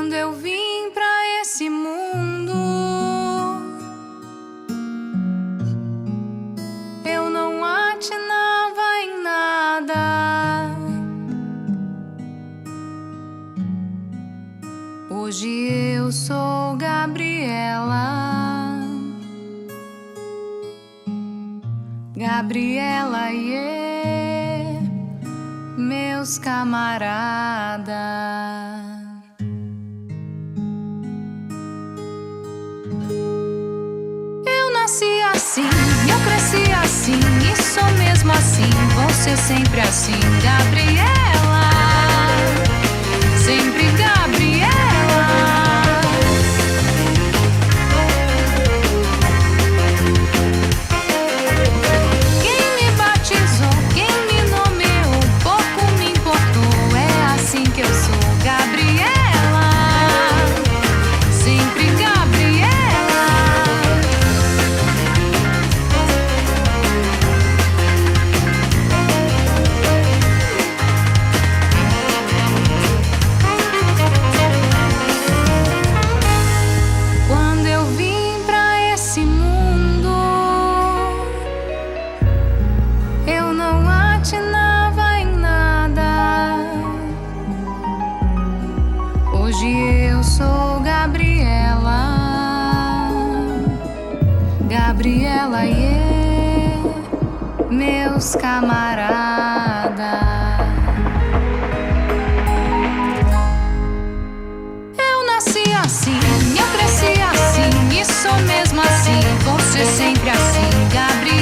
Quando eu vim pra esse mundo, eu não atinava em nada. Hoje eu sou Gabriela, Gabriela e meus camaradas. Eu nasci assim, eu cresci assim, e sou mesmo assim, vou ser sempre assim, Gabriela, sempre Gabriela. Quem me batizou, quem me nomeou, pouco me importou, é assim que eu sou, Gabriela, sempre Gabriela. Quando eu vim pra esse mundo, eu não atinava em nada. Hoje eu sou Gabriela, Gabriela e meus camaradas. Eu nasci assim, eu cresci assim, e sou mesmo assim, vou ser sempre assim, Gabriela.